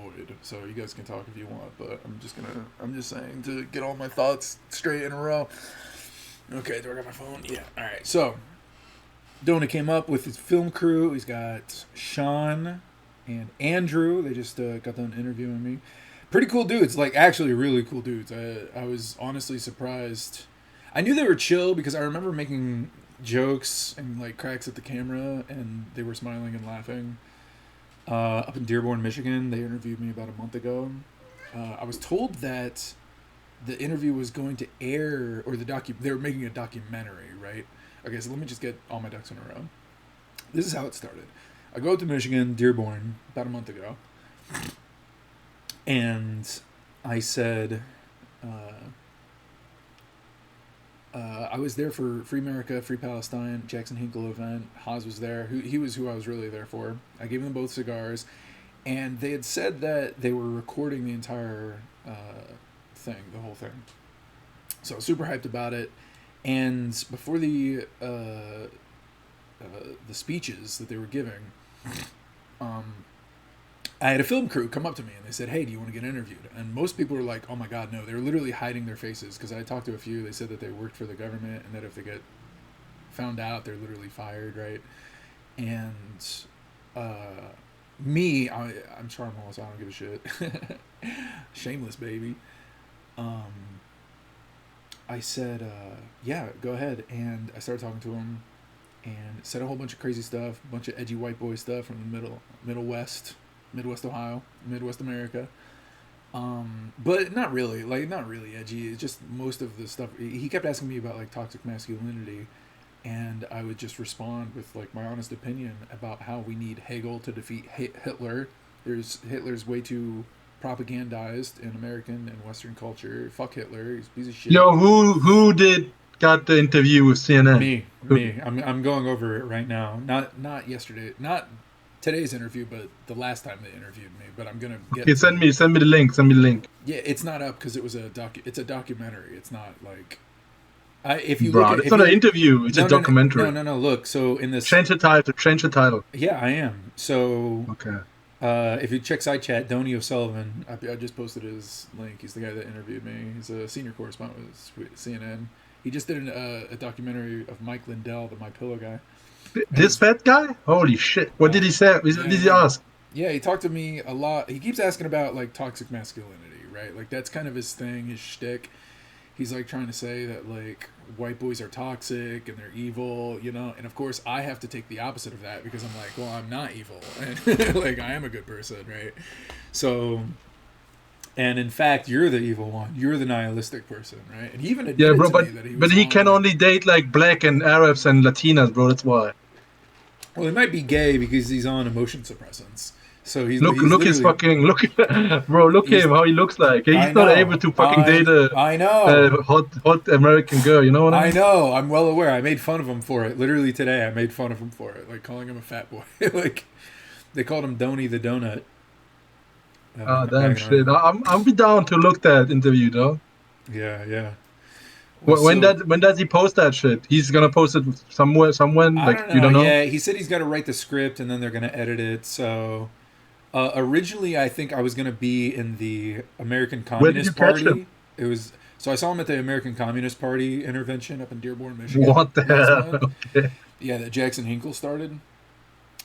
void. So you guys can talk if you want, but I'm just saying to get all my thoughts straight in a row. Okay, do I got my phone? Yeah. All right. So Donie came up with his film crew. He's got Sean and Andrew. They just got done interviewing me. Pretty cool dudes. Like, actually, really cool dudes. I was honestly surprised. I knew they were chill because I remember making jokes and like cracks at the camera, and they were smiling and laughing. Up in Dearborn, Michigan, they interviewed me about a month ago. I was told that the interview was going to air, or they were making a documentary, right? Okay, so let me just get all my ducks in a row. This is how it started. I go up to Michigan, Dearborn, about a month ago, and I said, I was there for Free America, Free Palestine, Jackson Hinkle event. Haas was there. He was who I was really there for. I gave them both cigars, and they had said that they were recording the entire thing, the whole thing. So I was super hyped about it. And before the speeches that they were giving, I had a film crew come up to me and they said, "Hey, do you want to get interviewed?" And most people were like, "Oh my God, no!" They were literally hiding their faces because I talked to a few. They said that they worked for the government and that if they get found out, they're literally fired, right? And I'm harmless. I don't give a shit. Shameless, baby. I said, "Yeah, go ahead." And I started talking to him and said a whole bunch of crazy stuff, a bunch of edgy white boy stuff from the Middle West. Midwest Ohio, Midwest America. But not really edgy. It's just most of the stuff. He kept asking me about like toxic masculinity, and I would just respond with like my honest opinion about how we need Hegel to defeat Hitler. Hitler's way too propagandized in American and Western culture. Fuck Hitler. He's a piece of shit. Yo, who did got the interview with CNN? Who? Me. I'm going over it right now. Not yesterday. Not today's interview, but the last time they interviewed me. But I'm gonna Okay, get to. send me the link. Send me the link, Yeah, it's not up because it was It's a documentary. It's not like. If you look bro. at It's if not you an look, interview. It's a documentary. Look, so in this, Change the title. Change the title. yeah, I am. So Okay. if you check side chat, Donie O'Sullivan, I just posted his link. He's the guy that interviewed me. He's a senior correspondent with CNN. He just did a documentary of Mike Lindell, the My Pillow guy, and This he's fat guy? Holy shit! What did he say? What yeah, did he yeah. ask? Yeah, he talked to me a lot. He keeps asking about like toxic masculinity, right? Like that's kind of his thing, his shtick. He's like trying to say that like white boys are toxic and they're evil, you know. And of course, I have to take the opposite of that because I'm like, well, I'm not evil, and like I am a good person, right? So, and in fact, you're the evil one. You're the nihilistic person, right? And he even Yeah, admitted bro. to me that he But was he on can like, only date like black and Arabs and Latinas, bro. That's why. well, he might be gay because he's on emotion suppressants. So he's Look his literally fucking look, bro. Look at he's him how he looks like. I He's not able know. to fucking date I a know. hot American girl. You know what I I mean? know. I'm well aware. I made fun of him for it. Literally today, I made fun of him for it, like calling him a fat boy. Like they called him Donie the Donut Ah, damn back in our. shit. I'm be down to look that interview though. Yeah, yeah. Well, so When does he post that shit? He's gonna post it somewhere I like don't you know. don't know. Yeah, he said he's got to write the script and then they're gonna edit it. So originally, I think I was gonna be in the American Where did you Communist catch him? Party. It was so I saw him at the American Communist Party intervention up in Dearborn, Michigan What the last hell? month. Okay. Yeah, that Jackson Hinkle started.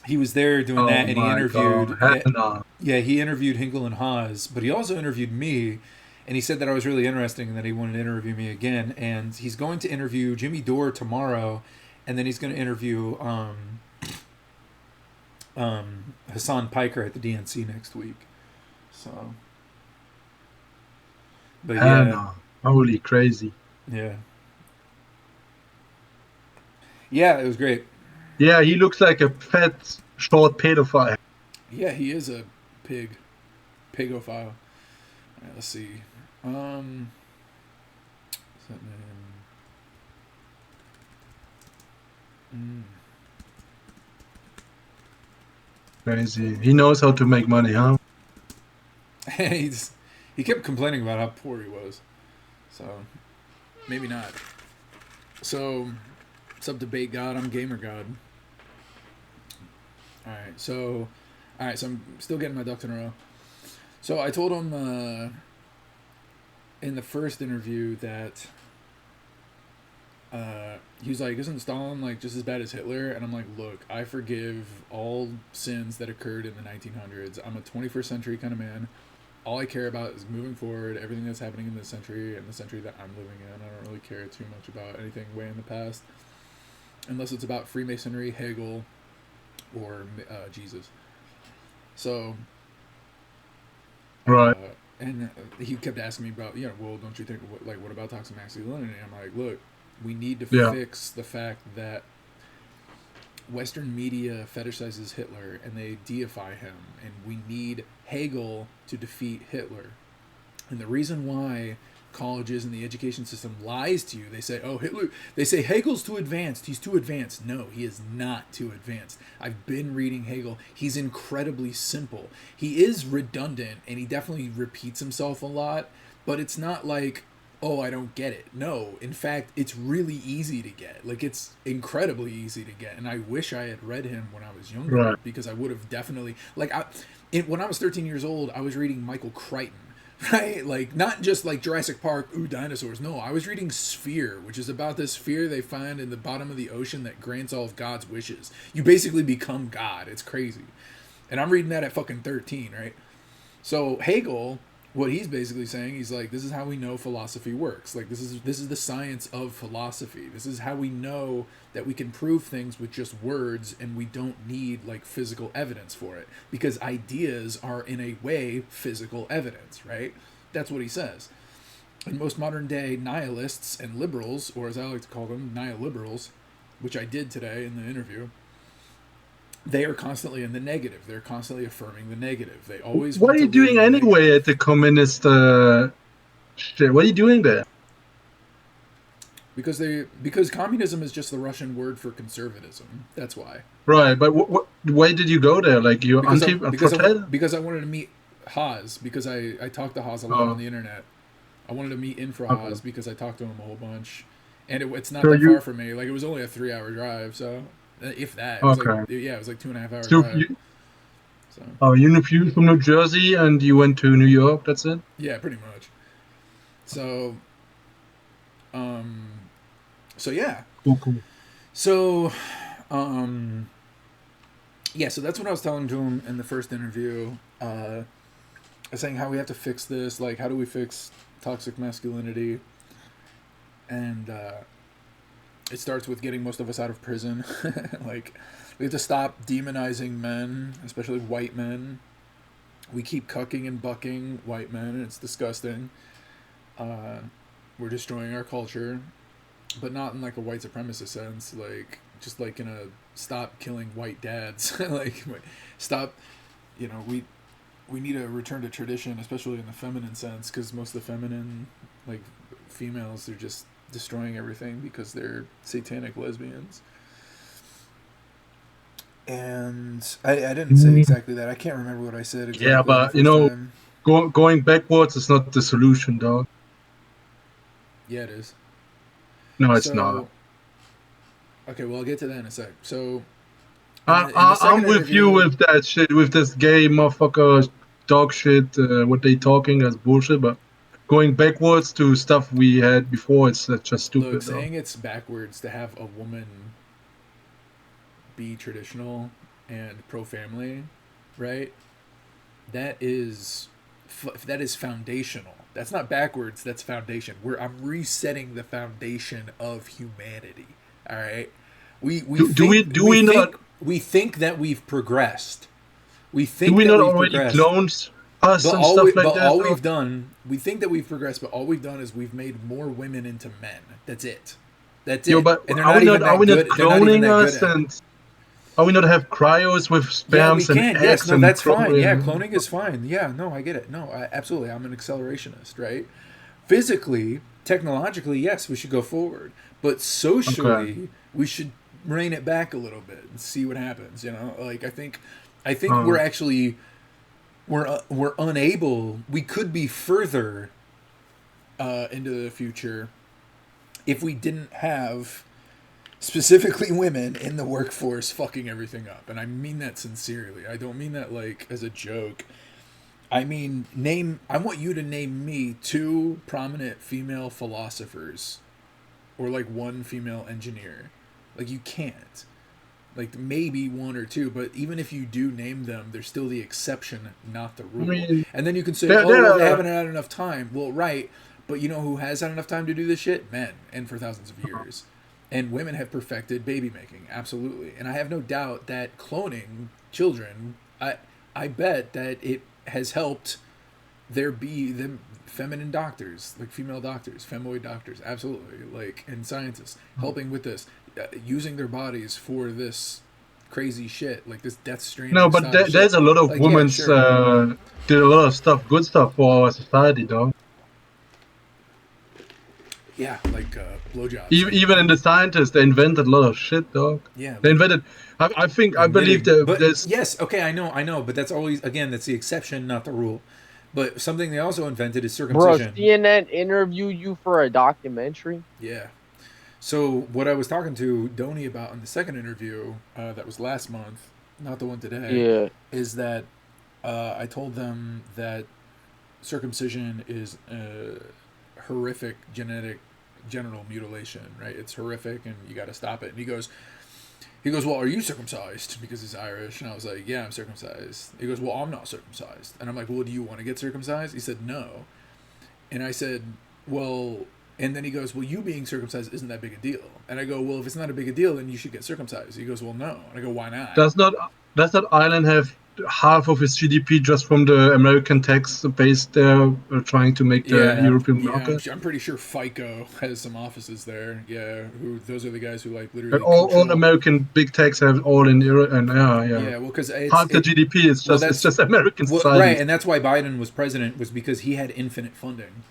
He was there doing Oh that, and he my god. interviewed. Hell no. Yeah, he interviewed Hinkle and Haas, but he also interviewed me, and he said that I was really interesting and that he wanted to interview me again. And he's going to interview Jimmy Dore tomorrow, and then he's going to interview Hassan Piker at the DNC next week. So, but Hell yeah, no. Holy crazy. yeah, yeah, it was great. Yeah, he looks like a fat, short pedophile. Yeah, he is a pig, pigophile. All right, let's see. What's that name? Crazy. He knows how to make money, huh? He's he kept complaining about how poor he was. So maybe not. So what's up, debate god? I'm gamer god. All right. So I'm still getting my ducks in a row. So I told him in the first interview that he was like, "Isn't Stalin like just as bad as Hitler?" And I'm like, "Look, I forgive all sins that occurred in the 1900s. I'm a 21st century kind of man. All I care about is moving forward, everything that's happening in this century and the century that I'm living in. I don't really care too much about anything way in the past, unless it's about Freemasonry, Hegel, or Jesus." So, Right. and he kept asking me about, well, don't you think, what about toxic masculinity? I'm like, look, we need to Yeah. fix the fact that Western media fetishizes Hitler and they deify him, and we need Hegel to defeat Hitler. And the reason why colleges and the education system lies to you, they say, oh, Hitler, they say Hegel's too advanced. He's too advanced. No, he is not too advanced. I've been reading Hegel. He's incredibly simple. He is redundant and he definitely repeats himself a lot, but it's not like, oh, I don't get it. No, in fact, it's really easy to get. Like, it's incredibly easy to get. And I wish I had read him when I was younger, Right. because I would have definitely, when I was 13 years old, I was reading Michael Crichton. Right? Like, not just like Jurassic Park, ooh, dinosaurs. No, I was reading Sphere, which is about this sphere they find in the bottom of the ocean that grants all of God's wishes. You basically become God. It's crazy. And I'm reading that at fucking 13, right? So Hegel, what he's basically saying, he's like, this is how we know philosophy works. Like, this is the science of philosophy. This is how we know that we can prove things with just words and we don't need like physical evidence for it, because ideas are in a way physical evidence, right? That's what he says. And most modern day nihilists and liberals, or as I like to call them, nihiliberals, which I did today in the interview, they are constantly in the negative. They're constantly affirming the negative. They always What want are to you live doing in the negative. anyway at the communist shit? What are you doing there? Because communism is just the Russian word for conservatism. That's why. Right, but why did you go there? Like you Because I anti because I protest? because I wanted to meet Haas, because I talked to Haas a lot on Oh, the internet. I wanted to meet Infra okay. Haas because I talked to him a whole bunch, and it's not So that far you from me. Like, it was only a 3 hour drive, so if that, it was like, okay? yeah, it was like 2.5 hour So drive. you So you from New Jersey and you went to New York. That's it. yeah, pretty much. So um so yeah. Cool, cool. So um yeah, so that's what I was telling to him in the first interview. Saying how we have to fix this, like, how do we fix toxic masculinity? And it starts with getting most of us out of prison. Like, we have to stop demonizing men, especially white men. We keep cucking and bucking white men, and it's disgusting. Uh, we're destroying our culture, but not in like a white supremacist sense. Like, just like in a stop killing white dads. Like, stop. We need a return to tradition, especially in the feminine sense, because most of the feminine, like, females, they're just destroying everything because they're satanic lesbians. And I didn't say Mm, exactly that. I can't remember what I said yeah, exactly the but first time. going backwards is not the solution, though. Yeah, it is. No, it's not. So, okay, well, I'll get to that in a sec. So, in the I'm second with you interview, with that shit, with this gay motherfucker dog shit. What they talking is bullshit, but going backwards to stuff we had before, it's just look, stupid, though. saying it's backwards to have a woman be traditional and pro family, right? That is that is foundational. That's not backwards. That's foundation. I'm resetting the foundation of humanity. All right. We Do we think do we we not think we think that we've progressed. We do think we that not we've already progressed. clone us and stuff like But that, all though? we've done, we think that we've progressed, but all we've done is we've made more women into men. That's it. That's Yo, it. but And they're not even Are that we not good. They're not even cloning that good us, at it. and are we not have cryos with Yeah, we spams and can. Yes, eggs no, and that's fine. Yeah, chlorine? cloning is fine. Yeah, no, I get it. No, absolutely. I'm an accelerationist, right? Physically, technologically, yes, we should go forward. But Okay. socially, we should rein it back a little bit and see what happens. Like, I think we're Uh, actually we're unable. We could be further into the future if we didn't have specifically women in the workforce fucking everything up. And I mean that sincerely. I don't mean that like as a joke. I mean, I want you to name me 2 prominent female philosophers, or like 1 female engineer. Like you can't. Like maybe 1 or 2, but even if you do name them, they're still the exception, not the I rule. mean, And then you can say, there, "Oh, there well, they are, haven't had enough time." Well, right, but you know who has had enough time to do this shit? Men, and for thousands of years. And women have perfected baby making, absolutely. And I have no doubt that cloning children, I bet that it has helped there be them feminine doctors, like female doctors, femoid doctors, absolutely, like, and scientists helping with this, using their bodies for this crazy shit, like this Death no, Stranding but style shit. there's a lot of Like, yeah, women's sure. did a lot of stuff, good stuff for our society, though. Yeah, like blowjobs. Like, Even in the scientists, they invented a lot of shit, dog. yeah, They like invented. I think I believe knitting. that But there's yes, okay, I know, but that's always, again, that's the exception, not the rule. But something they also invented is Bro, circumcision. CNN interviewed you for a documentary. Yeah. So what I was talking to Donie about in the second interview, that was last month, not the one today, Yeah. is that I told them that circumcision is a horrific genital mutilation, right? It's horrific, and you got to stop it. And he goes, well, are you circumcised? Because he's Irish, and I was like, yeah, I'm circumcised. He goes, well, I'm not circumcised, and I'm like, well, do you want to get circumcised? He said, no, and I said, well. And then he goes, well, you being circumcised isn't that big a deal. And I go, well, if it's not a big a deal, then you should get circumcised. He goes, well, no. And I go, why not? does not Ireland have half of its GDP just from the American tax base they're trying to make the European market? I'm pretty sure FICO has some offices there. Yeah, those are the guys who like And literally all control. American big techs have all in Europe, and Yeah, well, because half the GDP is just American society. Right, and that's why Biden was president, was because he had infinite funding.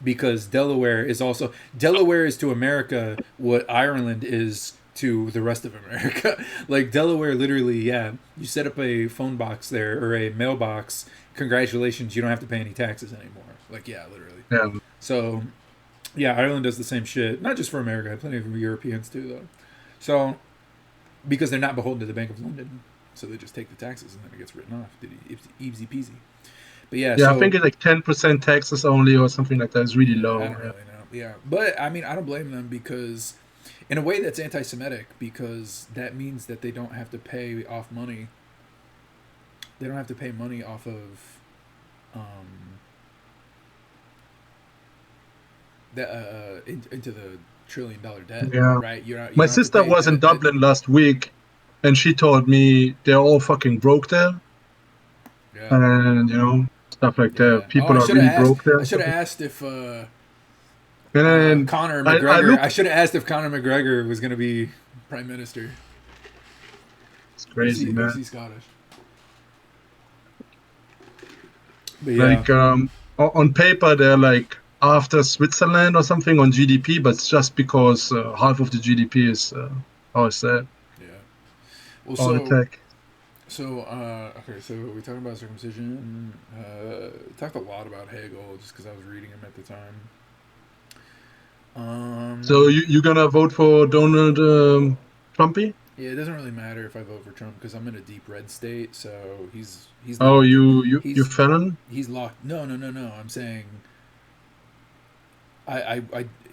Because Delaware is to America what Ireland is to the rest of America. Like Delaware, literally, yeah, you set up a phone box there or a mailbox. Congratulations, you don't have to pay any taxes anymore. Like, yeah, literally. Yeah. So, yeah, Ireland does the same shit. Not just for America, plenty of Europeans too, though. So, because they're not beholden to the Bank of London, so they just take the taxes and then it gets written off. Easy peasy. But yeah, I think it's like 10% taxes only or something like that. It's really low. I don't really know. Yeah, but I mean, I don't blame them, because in a way that's anti-Semitic, because that means that they don't have to pay off money. They don't have to pay money off of into the $1 trillion debt. Yeah. Right. You My sister was in Dublin last week, and she told me they're all fucking broke there. Yeah. And stuff like that. People are really broke there. I should have asked if And Conor McGregor. I should have asked if Conor McGregor was going to be prime minister. It's crazy, man. Is he Scottish? But yeah. Like on paper, they're like after Switzerland or something on GDP, but it's just because half of the GDP is how is that? Yeah. Well, all the tech. So, okay, so we're talking about circumcision. Talked a lot about Hegel just because I was reading him at the time. So you're gonna vote for Donald Trumpy? Yeah, it doesn't really matter if I vote for Trump because I'm in a deep red state. So he's. Oh, you felon? He's locked. No. I'm saying.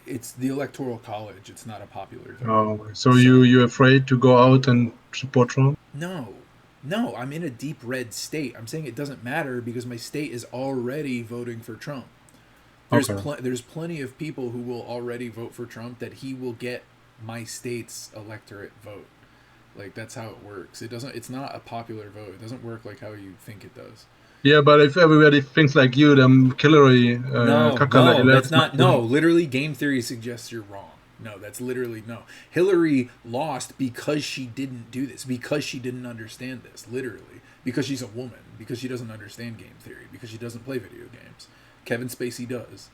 It's the electoral college. It's not a popular vote. Oh, so you're afraid to go out and support Trump? No, I'm in a deep red state. I'm saying it doesn't matter because my state is already voting for Trump. There's plenty of people who will already vote for Trump that he will get my state's electorate vote. Like, that's how it works. It's not a popular vote. It doesn't work like how you think it does. Yeah, but if everybody thinks like you, then Hillary... that's not... No, literally, game theory suggests you're wrong. No, that's literally no. Hillary lost because she didn't do this, because she didn't understand this, literally. Because she's a woman, because she doesn't understand game theory, because she doesn't play video games. Kevin Spacey does.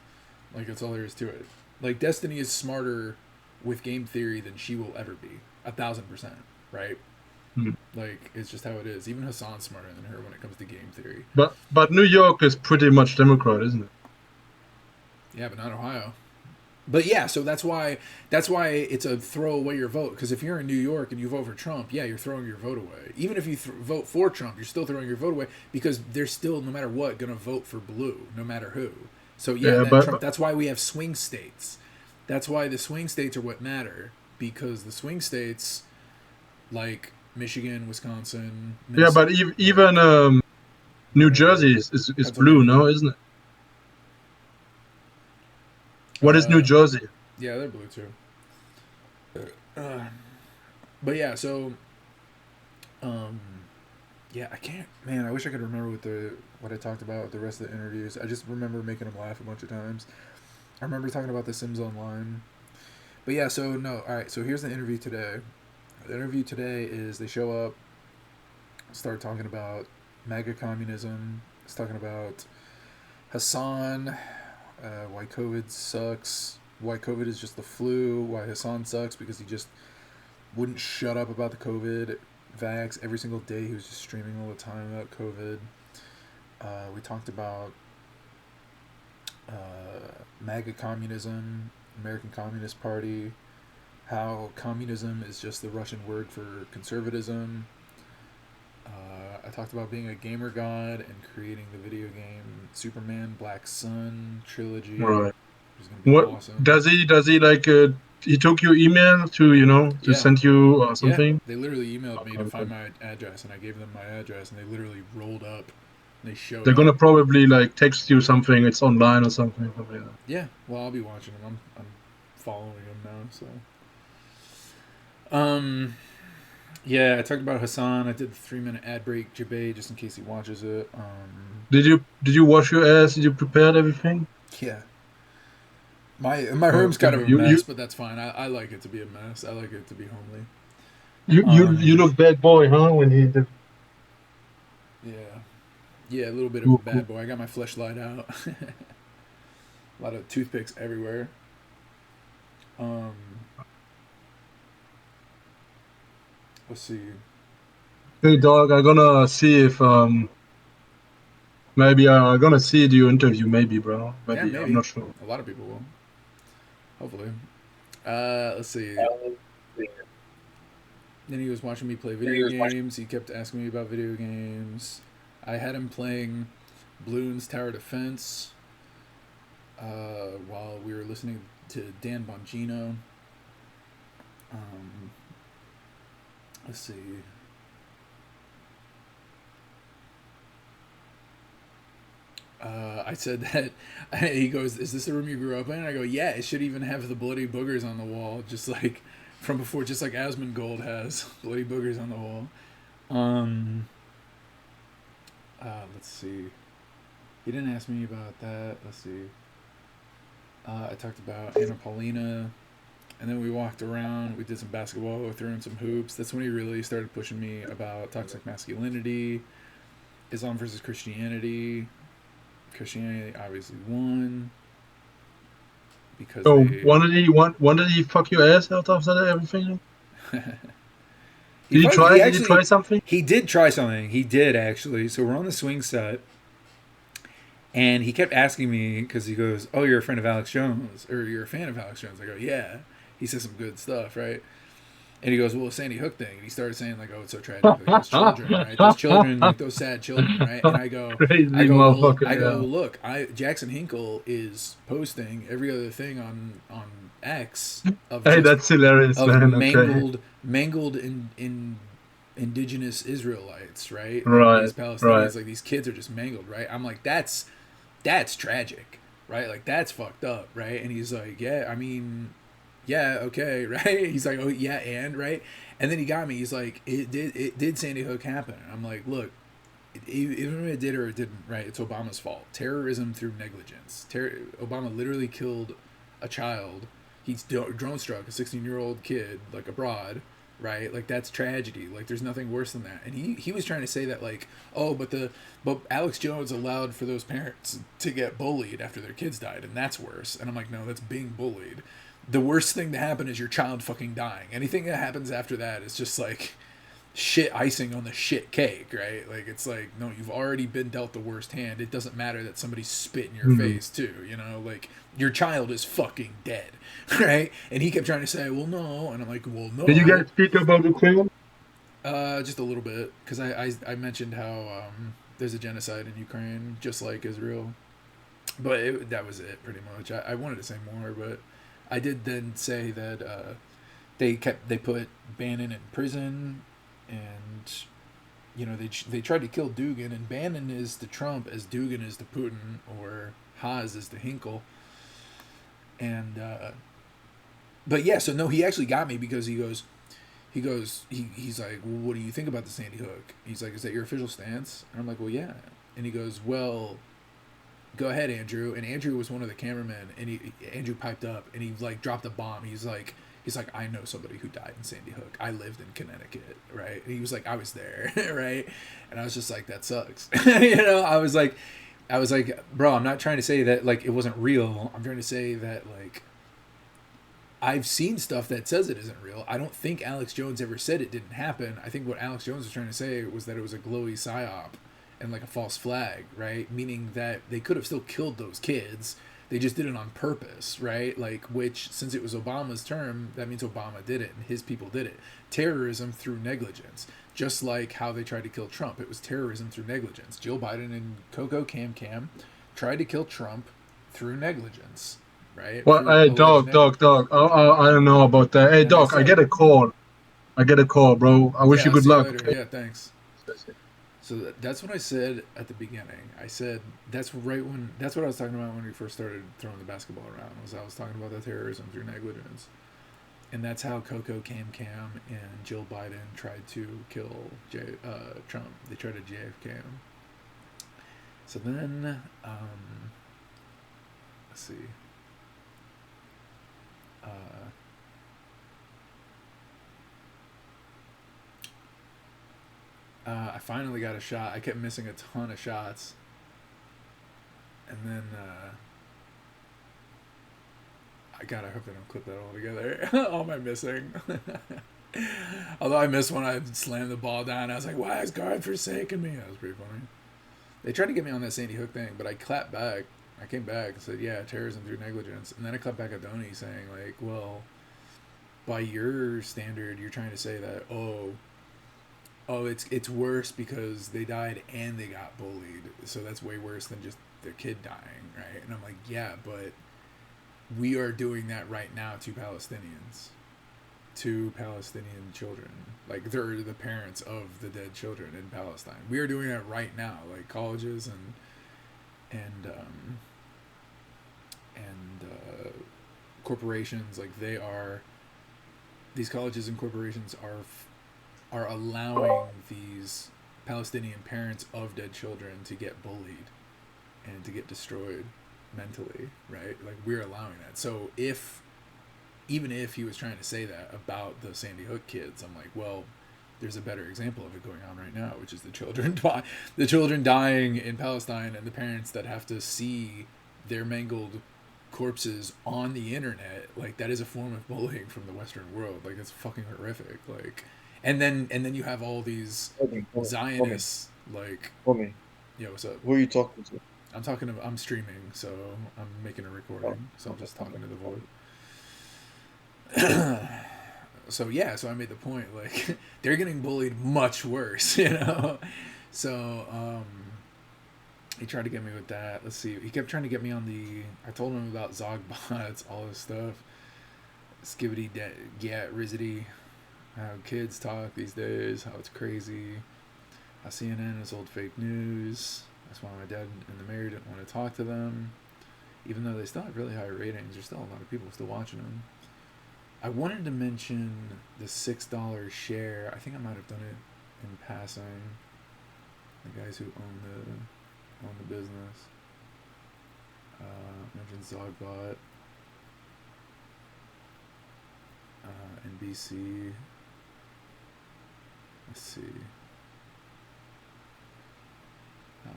Like, that's all there is to it. Like, Destiny is smarter with game theory than she will ever be. 1,000%, right? Like, it's just how it is. Even Hassan's smarter than her when it comes to game theory. But New York is pretty much Democrat, isn't it? Yeah, but not Ohio. But yeah, so that's why it's a throw away your vote. Because if you're in New York and you vote for Trump, yeah, you're throwing your vote away. Even if you vote for Trump, you're still throwing your vote away because they're still, no matter what, gonna vote for blue, no matter who. So yeah, but that's why we have swing states. That's why the swing states are what matter, because the swing states, like Michigan, Wisconsin, Minnesota, Minnesota, but even New Jersey is blue, no, isn't it? What is New Jersey? Yeah, they're blue too. But yeah, so, yeah, I can't. Man, I wish I could remember what I talked about with the rest of the interviews. I just remember making them laugh a bunch of times. I remember talking about the Sims Online. But yeah, so no, all right. So here's the interview today. The interview today is they show up, start talking about MAGA communism. It's talking about Hassan, why COVID sucks, why COVID is just the flu, why Hassan sucks because he just wouldn't shut up about the COVID vax every single day. He was just streaming all the time about COVID. We talked about MAGA communism, American Communist Party, how communism is just the Russian word for conservatism. I talked about being a gamer god and creating the video game Superman Black Sun trilogy. Right. Which is gonna be awesome. Does he like he took your email to send you or something? Yeah, they literally emailed me to find my address, and I gave them my address, and they literally rolled up. And they showed. They're gonna probably like text you something. It's online or something. Yeah, well, I'll be watching them. I'm following them now, so. Yeah, I talked about Hassan. I did the 3-minute ad break, Jabay, just in case he watches it. Did you wash your ass? Did you prepare everything? Yeah. My room's kind of a mess, but that's fine. I like it to be a mess. I like it to be homely. You look bad boy, huh? When he did. Yeah, a little bit of a bad boy. I got my fleshlight out. A lot of toothpicks everywhere. Let's see. Hey dog, I'm gonna see if maybe I'm gonna see your interview. Maybe, bro. Maybe. I'm not sure. A lot of people will. Hopefully. Let's see. Then he was watching me play video games. He kept asking me about video games. I had him playing Bloons Tower Defense while we were listening to Dan Bongino. Let's see. I said that. He goes, "Is this the room you grew up in?" I go, "Yeah, it should even have the bloody boogers on the wall, just like from before, just like Asmongold has bloody boogers on the wall." Let's see. He didn't ask me about that. Let's see. I talked about Anna Paulina, and then we walked around. We did some basketball. We threw in some hoops. That's when he really started pushing me about toxic masculinity, Islam versus Christianity. Christianity obviously won because. So when did he fuck your ass out after that everything? Did he try something? He did try something. He did actually. So we're on the swing set, and he kept asking me because he goes, "Oh, you're a friend of Alex Jones, or you're a fan of Alex Jones?" I go, "Yeah." He says some good stuff, right? And he goes, "Well, Sandy Hook thing." And he started saying like, "Oh, it's so tragic, like those children, right? Those children, like those sad children, right?" And I go, "Look, Jackson Hinkle is posting every other thing on X of that's hilarious, of man. mangled in indigenous Israelites, right? Right, like these Palestinians, like these kids are just mangled, right? I'm like, that's tragic, right? Like that's fucked up, right? And he's like, "Yeah, I mean." Yeah, okay, right? He's like, "Oh, yeah, and," right? And then he got me. He's like, it did Sandy Hook happen? I'm like, look, even if it did or it didn't, right, it's Obama's fault. Terrorism through negligence. Obama literally killed a child. He's drone struck a 16-year-old kid, like, abroad, right? Like, that's tragedy. Like, there's nothing worse than that. And he was trying to say that, like, oh, but Alex Jones allowed for those parents to get bullied after their kids died, and that's worse. And I'm like, no, that's being bullied. The worst thing to happen is your child fucking dying. Anything that happens after that is just like shit icing on the shit cake, right? Like, it's like, no, you've already been dealt the worst hand. It doesn't matter that somebody spit in your face too, you know, like, your child is fucking dead, right? And he kept trying to say, well, no, and I'm like, well, no. Did you guys speak about Ukraine? Just a little bit, because I mentioned how there's a genocide in Ukraine, just like Israel, but that was it pretty much. I wanted to say more, but I did then say that they put Bannon in prison, and you know they tried to kill Dugin, and Bannon is the Trump as Dugin is the Putin, or Haas is the Hinkle, and but yeah, so no, he actually got me because he's like, well, what do you think about the Sandy Hook? He's like, is that your official stance? And I'm like, well, yeah. And he goes, well, go ahead, Andrew. And Andrew was one of the cameramen, and Andrew piped up, and he like dropped a bomb. He's like, I know somebody who died in Sandy Hook. I lived in Connecticut, right? And he was like, I was there, right? And I was just like, that sucks. You know, I was like, bro, I'm not trying to say that like it wasn't real. I'm trying to say that like I've seen stuff that says it isn't real. I don't think Alex Jones ever said it didn't happen. I think what Alex Jones was trying to say was that it was a glowy psyop and like a false flag, right? Meaning that they could have still killed those kids. They just did it on purpose, right? Like, which, since it was Obama's term, that means Obama did it and his people did it. Terrorism through negligence. Just like how they tried to kill Trump. It was terrorism through negligence. Joe Biden and Coco Cam tried to kill Trump through negligence, right? Well, hey, dog. I don't know about that. Hey, And I dog, I said, get a call. Bro. I wish yeah, you I'll good see you luck. later. Okay? Yeah, thanks. So that's what I said at the beginning. I said that's what I was talking about when we first started throwing the basketball around. I was talking about the terrorism through negligence, and that's how Coco Cam and Jill Biden tried to kill Trump. They tried to JFK him. So then, let's see. I finally got a shot. I kept missing a ton of shots. And then, I hope they don't clip that all together. All my missing. Although I missed one, I slammed the ball down. I was like, why is God forsaking me? That was pretty funny. They tried to get me on that Sandy Hook thing, but I clapped back. I came back and said, yeah, terrorism through negligence. And then I clapped back at Donie saying, like, well, by your standard, you're trying to say that, oh, it's worse because they died and they got bullied, so that's way worse than just their kid dying, right? And I'm like, yeah, but we are doing that right now to Palestinian children. Like, they're the parents of the dead children in Palestine. We are doing that right now, like colleges and corporations. Like, these colleges and corporations are allowing these Palestinian parents of dead children to get bullied and to get destroyed mentally, right? Like, we're allowing that. So even if he was trying to say that about the Sandy Hook kids, I'm like, well, there's a better example of it going on right now, which is the children dying in Palestine, and the parents that have to see their mangled corpses on the internet. Like, that is a form of bullying from the Western world. Like, it's fucking horrific. Like, and then you have all these Zionists, like, Homie, yo, what's up? who are you talking to? I'm streaming, so I'm making a recording, so I'm just talking to the void. So yeah, so I made the point, like, they're getting bullied much worse, you know? So, he tried to get me with that. Let's see. He kept trying to get me on I told him about Zogbots, all this stuff. Skibbity, Rizzity. How kids talk these days, how it's crazy. How CNN is old fake news. That's why my dad and the mayor didn't want to talk to them. Even though they still have really high ratings, there's still a lot of people still watching them. I wanted to mention the $6 share. I think I might have done it in passing. The guys who own the business. Mentioned Zogbot. NBC. Let's see.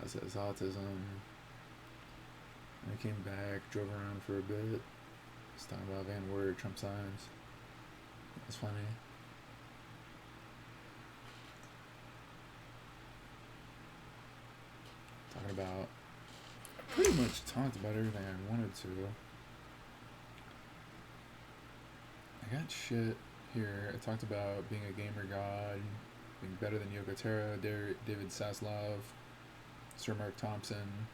It says autism. I came back, drove around for a bit. Just talking about Van Wert, Trump signs. That's funny. Talking about, I pretty much talked about everything I wanted to. I got shit here. I talked about being a gamer god, being better than Yoko Terra, David Zaslav, Sir Mark Thompson.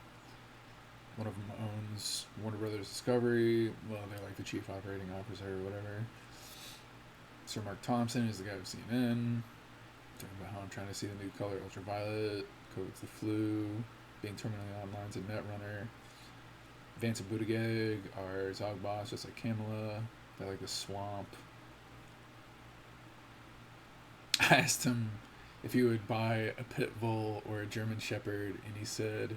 One of them owns Warner Brothers Discovery. Well, they're like the chief operating officer or whatever. Sir Mark Thompson is the guy of CNN. Talking about how I'm trying to see the new color ultraviolet, codes the flu, being terminally online to Netrunner. Vance and Buttigieg are Zog boss, just like Kamala. They like the swamp. I asked him if he would buy a pit bull or a German shepherd, and he said,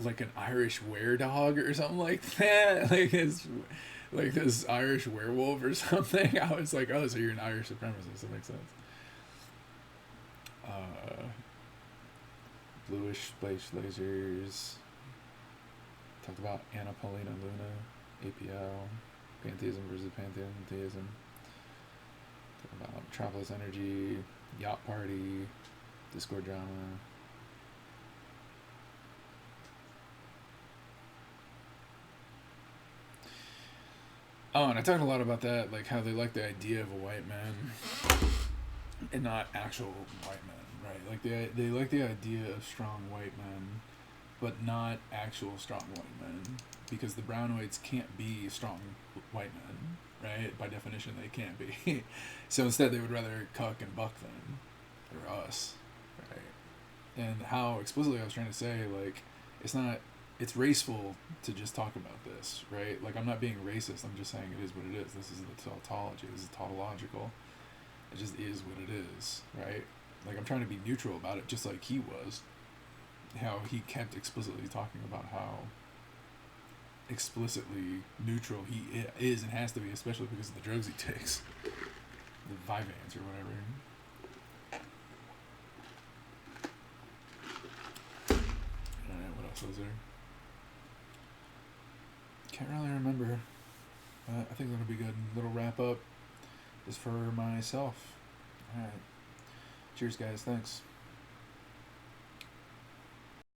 like an Irish were-dog or something like that. Like this Irish werewolf or something. I was like, oh, so you're an Irish supremacist. That makes sense. Bluish splash lasers. Talked about Anna Paulina Luna, APL, pantheism versus pantheism. Talked about Metropolis Energy, Yacht Party, Discord drama. Oh, and I talked a lot about that, like how they like the idea of a white man and not actual white men, right? Like they like the idea of strong white men, but not actual strong white men, because the brownoids can't be strong white men, right? By definition, they can't be. So instead, they would rather cuck and buck them, or us, right? And how explicitly I was trying to say, like, it's raceful to just talk about this, right? Like, I'm not being racist. I'm just saying it is what it is. This is the tautology. This is tautological. It just is what it is, right? Like, I'm trying to be neutral about it, just like he was. How he kept explicitly talking about how explicitly neutral he is and has to be, especially because of the drugs he takes. The Vyvanse or whatever. Alright, what else was there? Can't really remember. I think that'll be good. Little wrap up is for myself. Alright. Cheers, guys. Thanks.